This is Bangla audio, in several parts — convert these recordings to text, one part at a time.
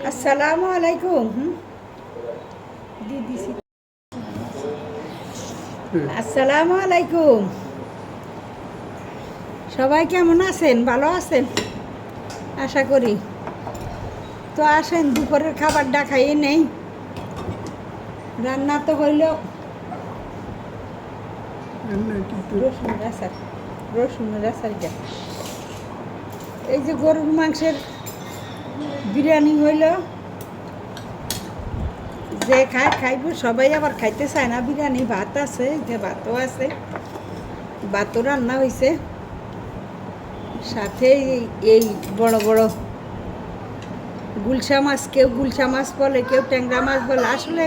আসসালামু আলাইকুম। দিদি আসসালামু আলাইকুম। সবাই কেমন আছেন? ভালো আছেন আশা করি। তো আসেন, দুপুরের খাবারটা খাইয়ে নেই। রান্না তো হইল রসুনের আচারটা। এই যে গরুর মাংসের বিরিয়ানি হইল, যে খায় খাইব, সবাই আবার খাইতে চায় না বিরিয়ানি। ভাত আছে, যে ভাতও আছে, ভাতও রান্না হয়েছে। সাথে এই বড় বড় গুলশা মাছ, কেউ গুলশা মাছ বলে, কেউ ট্যাংরা মাছ বলে। আসলে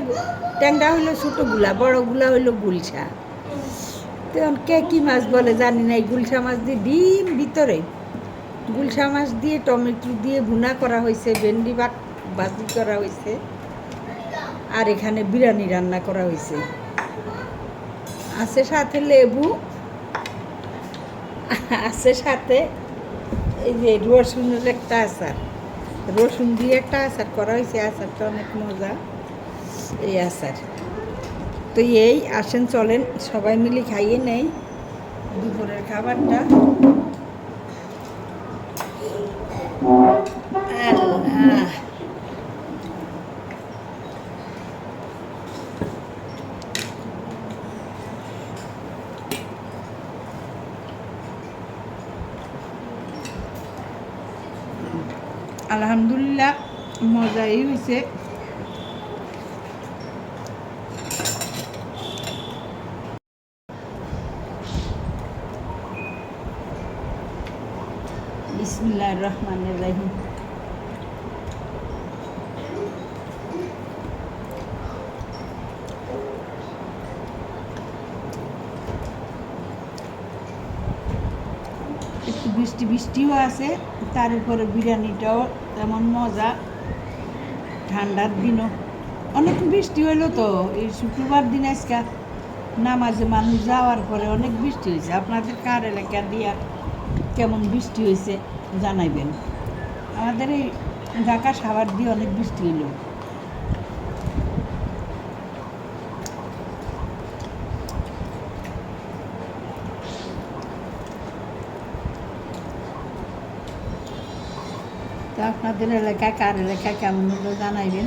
ট্যাংরা হইলো ছোটোগুলা, বড়গুলা হইলো গুলশা। তো কে কী মাছ বলে জানি না। এই গুলশা মাছ দিয়ে ডিম ভিতরে, গুলশা মাছ দিয়ে টমেটো দিয়ে ভুনা করা হয়েছে, ভেন্ডি ভাজি করা হয়েছে, আর এখানে বিরিয়ানি রান্না করা হয়েছে। আছে সাথে লেবু, আছে সাথে এই যে রসুনের একটা আচার, রসুন দিয়ে একটা আচার করা হয়েছে। আচারটা অনেক মজা, এই আচার। তো এই আসেন, চলেন সবাই মিলে খাইয়ে নেই দুপুরের খাবারটা। আলহামদুলিল্লাহ, মজাই হয়েছে। বিসমিল্লাহির রহমানির রহিম। একটু বৃষ্টি বৃষ্টিও আছে, তার উপরে বিরিয়ানিটাও তেমন মজা। ঠান্ডার দিনও অনেক বৃষ্টি হইলো। তো এই শুক্রবার দিন আজকে নামাজে মানুষ যাওয়ার পরে অনেক বৃষ্টি হয়েছে। আপনাদের কার এলাকা দিয়া কেমন বৃষ্টি হয়েছে জানাইবেন। আমাদের এই ঢাকা সাভার দিয়ে অনেক বৃষ্টি হইল। তো আপনাদের এলাকায় কার এলাকায় কেমন হলো জানাইবেন।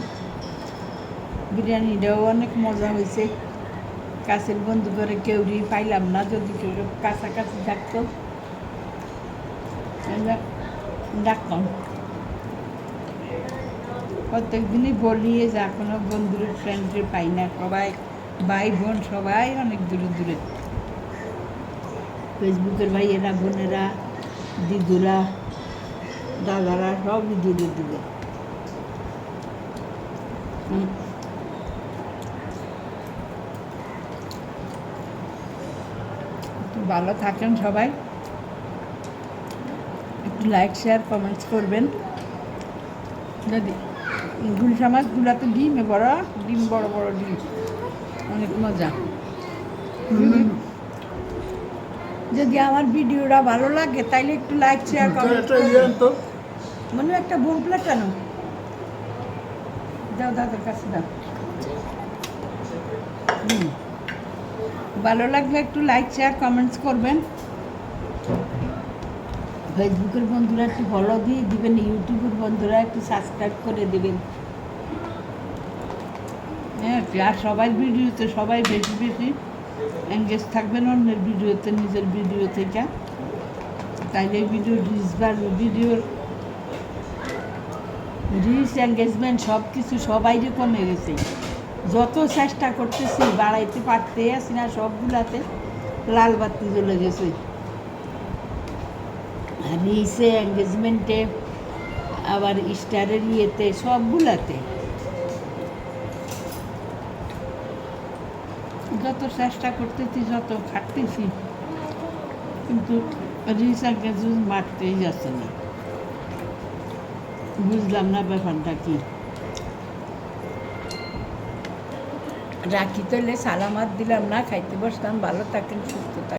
বিরিয়ানিটাও অনেক মজা হয়েছে। কাছের বন্ধু করে কেউরি পাইলাম না, যদি কেউ কাছাকাছি থাকতো ডাকতাম। প্রত্যেক দিনই বলি যে এখনো বন্ধুর ফ্রেন্ডে পাই না, সবাই ভাই বোন সবাই অনেক দূরে দূরে। ফেসবুকের ভাইয়েরা, বোনেরা, দিদুরা, দাদারা সবই দূরে দূরে। একটু ভালো থাকেন সবাই, একটু লাইক শেয়ার কমেন্টস করবেন। যদি গুলশা মাছগুলাতে ডিমে বড় ডিম, বড় বড় ডিম, অনেক মজা। যদি আমার ভিডিওটা ভালো লাগে তাইলে একটু লাইক শেয়ার কমেন্ট করবেন। মনে একটা বোম প্লেট কেন দাও, দাদার কাছে দাও। ভালো লাগলে একটু লাইক শেয়ার কমেন্টস করবেন। ফেসবুকের বন্ধুরা একটু ফলো দিয়ে দিবেন, ইউটিউবের বন্ধুরা একটু সাবস্ক্রাইব করে দেবেন। হ্যাঁ, আর সবাই ভিডিওতে সবাই বেশি বেশি এনগেজ থাকবেন অন্যের ভিডিওতে, নিজের ভিডিও থেকে। তাইলে ভিডিও রিচ বাড়বে, ভিডিওর রিচ, এঙ্গেজমেন্ট সব কিছু সবাই কমে গেছে। যত চেষ্টা করতেছি বাড়াইতে পারতে আসি না, সবগুলাতে লাল বাতি জ্বলে গেছে। রিচে, এঙ্গেজমেন্টে, আবার স্টারের ইয়েতে, সবগুলাতে যত চেষ্টা করতেছি, যত খাটতেছি, কিন্তু রিচ এঙ্গেজমেন্ট মারতেই যাচ্ছে না। বুঝলাম না ব্যাপারটা কি। রাখি তাহলে, সালামাত দিলাম না, খাইতে বসতাম। ভালো থাকেন, সুস্থ থাকেন।